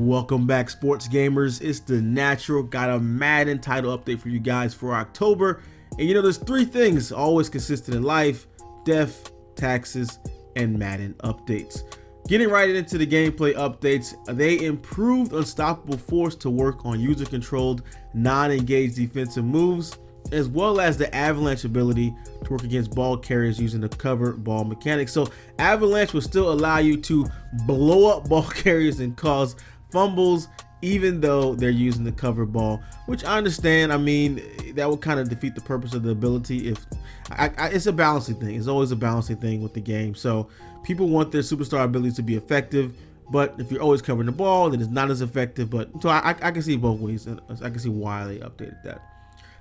Welcome back, sports gamers. It's the Natural. Got a Madden title update for you guys for October. And you know, there's three things always consistent in life: death, taxes, and Madden updates. Getting right into the gameplay updates, they improved Unstoppable Force to work on user-controlled, non-engaged defensive moves, as well as the Avalanche ability to work against ball carriers using the cover ball mechanic. So Avalanche will still allow you to blow up ball carriers and cause fumbles, even though they're using the cover ball, which I understand. I mean, that would kind of defeat the purpose of the ability. If it's a balancing thing, it's always a balancing thing with the game. So people want their superstar abilities to be effective, but if you're always covering the ball, then it's not as effective. But so I can see both ways, and I can see why they updated that.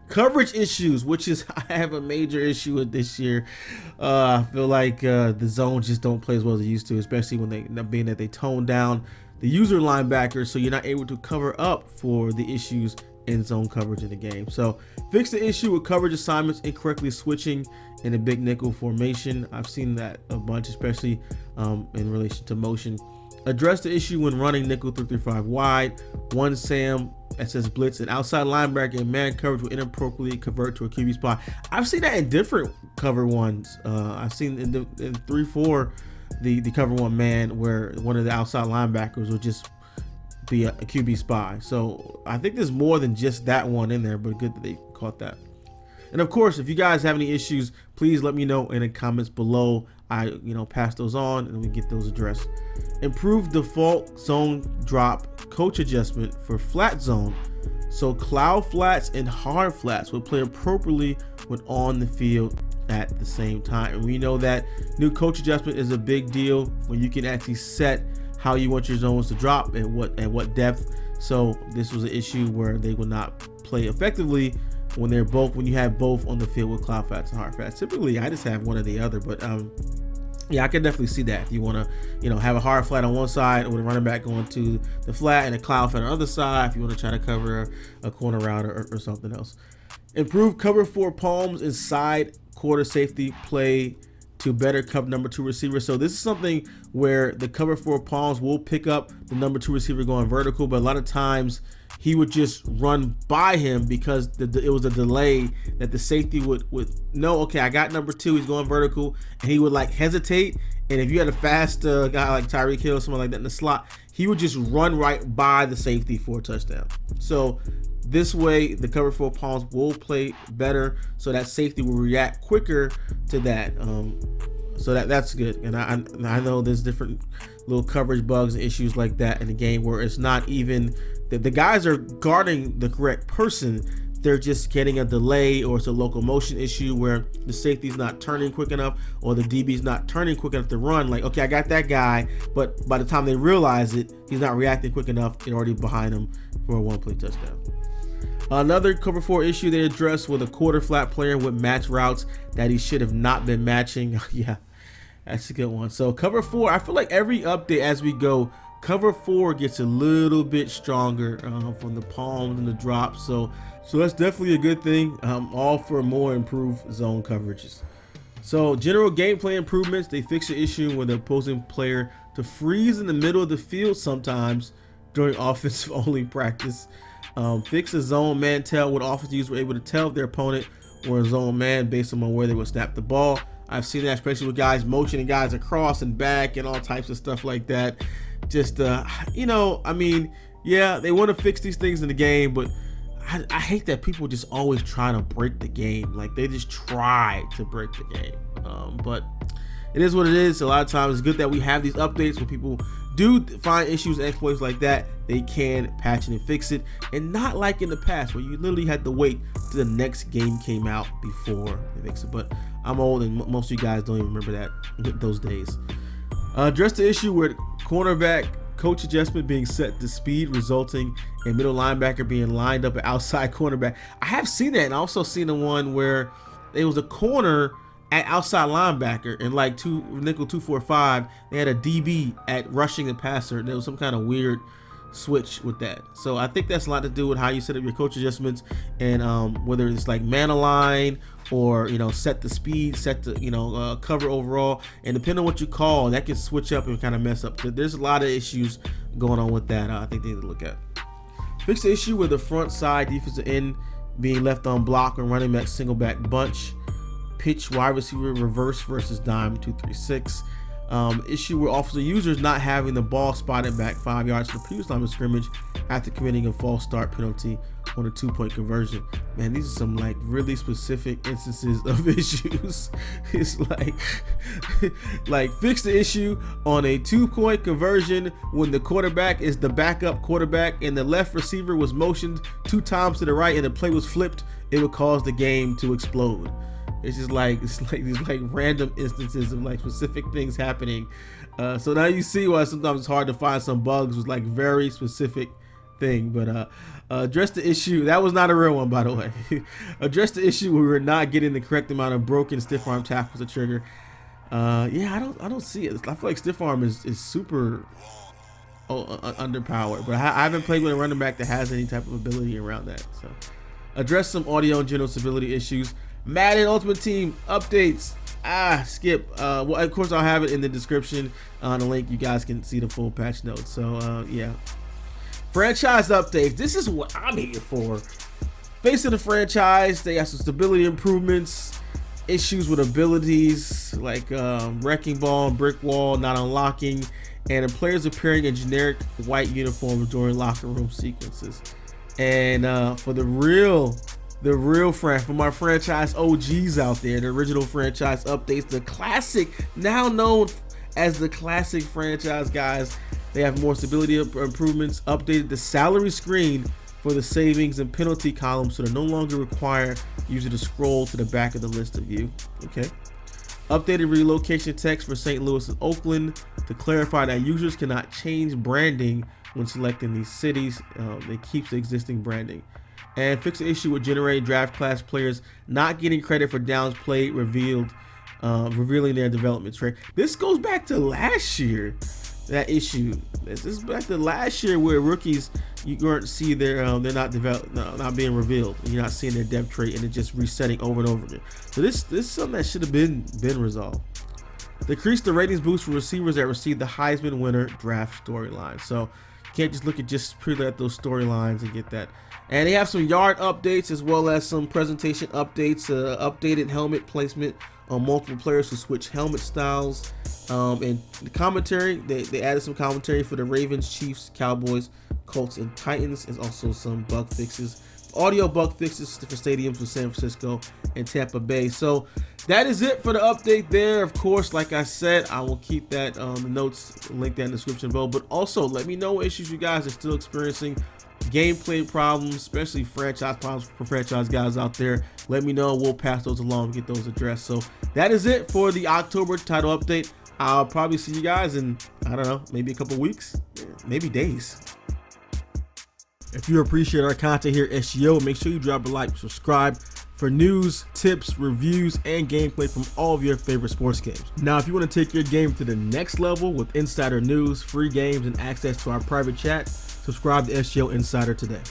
Coverage issues, which is I have a major issue with this year. I feel like the zones just don't play as well as they used to, especially when they tone down the user linebackers, so you're not able to cover up for the issues in zone coverage in the game. So fix the issue with coverage assignments incorrectly switching in a big nickel formation. I've seen that a bunch, especially in relation to motion. Address the issue when running nickel 3-5 wide. One Sam that says blitz and outside linebacker and man coverage will inappropriately convert to a QB spot. I've seen that in different cover ones. I've seen in 3-4 the cover one man where one of the outside linebackers will just be a QB spy. So I think there's more than just that one in there, but good that they caught that. And of course, if you guys have any issues, please let me know in the comments below. I pass those on and we get those addressed. Improve default zone drop coach adjustment for flat zone, so cloud flats and hard flats will play appropriately when on the field at the same time. And we know that new coach adjustment is a big deal when you can actually set how you want your zones to drop and what depth. So this was an issue where they would not play effectively when you have both on the field with cloud flats and hard flats. Typically I just have one or the other, but yeah, I can definitely see that if you want to have a hard flat on one side with a running back going to the flat and a cloud flat on the other side if you want to try to cover a corner route or something else. Improve cover 4 palms inside quarter safety play to better cover number 2 receiver. So this is something where the cover 4 palms will pick up the number 2 receiver going vertical, but a lot of times he would just run by him because it was a delay that the safety would know, okay, I got number 2, he's going vertical, and he would like hesitate. And if you had a fast guy like Tyreek Hill or someone like that in the slot, he would just run right by the safety for a touchdown. So this way, the cover 4 palms will play better, so that safety will react quicker to that. So that's good. And I know there's different little coverage bugs and issues like that in the game where it's not even that the guys are guarding the correct person. They're just getting a delay, or it's a locomotion issue where the safety's not turning quick enough or the DB's not turning quick enough to run. Like, okay, I got that guy, but by the time they realize it, he's not reacting quick enough. They're already behind him for a one-play touchdown. Another cover 4 issue they addressed with a quarter flat player with match routes that he should have not been matching. Yeah, that's a good one. So cover 4, I feel like every update as we go, cover 4 gets a little bit stronger from the palms and the drops. So that's definitely a good thing. All for more improved zone coverages. So general gameplay improvements, they fix the issue with the opposing player to freeze in the middle of the field sometimes during offensive only practice. Fix a zone man tell when offensive were able to tell if their opponent were a zone man based on where they would snap the ball. I've seen that especially with guys motioning guys across and back and all types of stuff like that. Just I mean, yeah, they want to fix these things in the game, but I hate that people just always try to break the game. Like, they just try to break the game. But it is what it is. A lot of times it's good that we have these updates when people do find issues and exploits like that. They can patch it and fix it, and not like in the past where you literally had to wait till the next game came out before they fix it. But I'm old and most of you guys don't even remember those days. Address the issue with cornerback coach adjustment being set to speed, resulting in middle linebacker being lined up at outside cornerback. I have seen that, and I also seen the one where it was a corner at outside linebacker and like nickel 2-4-5. They had a DB at rushing the passer. There was some kind of weird switch with that. So I think that's a lot to do with how you set up your coach adjustments, and whether it's like man align or set the speed, set the cover overall, and depending on what you call, that can switch up and kind of mess up. There's a lot of issues going on with that. I think they need to look at. Fix the issue with the front side defensive end being left on block when running back single back bunch. Pitch wide receiver reverse versus dime 236. Issue with offensive users not having the ball spotted back 5 yards to the previous line of scrimmage after committing a false start penalty on a 2-point conversion. Man, these are some like really specific instances of issues. It's like fix the issue on a 2-point conversion when the quarterback is the backup quarterback and the left receiver was motioned 2 times to the right and the play was flipped. It would cause the game to explode. It's just like these like random instances of like specific things happening. So now you see why sometimes it's hard to find some bugs with like very specific thing. But address the issue. That was not a real one, by the way. Address the issue where we're not getting the correct amount of broken stiff arm tackles to trigger. Yeah, I don't see it. I feel like stiff arm is super underpowered. But I haven't played with a running back that has any type of ability around that. So address some audio and general stability issues. Madden Ultimate Team updates. Skip. Well, of course, I'll have it in the description on the link. You guys can see the full patch notes. So, yeah. Franchise updates. This is what I'm here for. Face of the franchise. They have some stability improvements. Issues with abilities like wrecking ball, brick wall, not unlocking, and the players appearing in generic white uniforms during locker room sequences. And for the real for my franchise OGs out there, the original franchise updates, the classic, now known as the classic franchise guys, they have more stability improvements, updated the salary screen for the savings and penalty columns so they no longer require user to scroll to the back of the list of view. Okay. Updated relocation text for St. Louis and Oakland to clarify that users cannot change branding when selecting these cities. It keeps the existing branding. And fix the issue with generating draft class players not getting credit for downs played revealing their development track. This goes back to last year. That issue. This is back to last year where rookies you weren't see they're not being revealed. You're not seeing their depth trait and it's just resetting over and over again. So this is something that should have been resolved. Decrease the ratings boost for receivers that receive the Heisman winner draft storyline. So you can't just look at just purely at those storylines and get that. And they have some yard updates as well as some presentation updates, updated helmet placement on multiple players who switch helmet styles. And the commentary, they added some commentary for the Ravens, Chiefs, Cowboys, Colts, and Titans. There's also some bug fixes, audio bug fixes for stadiums with San Francisco and Tampa Bay. So that is it for the update there. Of course, like I said, I will keep that the notes linked in the description below. But also, let me know what issues you guys are still experiencing. Gameplay problems, especially franchise problems for franchise guys out there. Let me know. We'll pass those along and get those addressed. So that is it for the October title update. I'll probably see you guys in, I don't know, maybe a couple weeks, maybe days. If you appreciate our content here at SGO, make sure you drop a like, subscribe for news, tips, reviews, and gameplay from all of your favorite sports games. Now, if you want to take your game to the next level with insider news, free games, and access to our private chat, subscribe to SGO Insider today.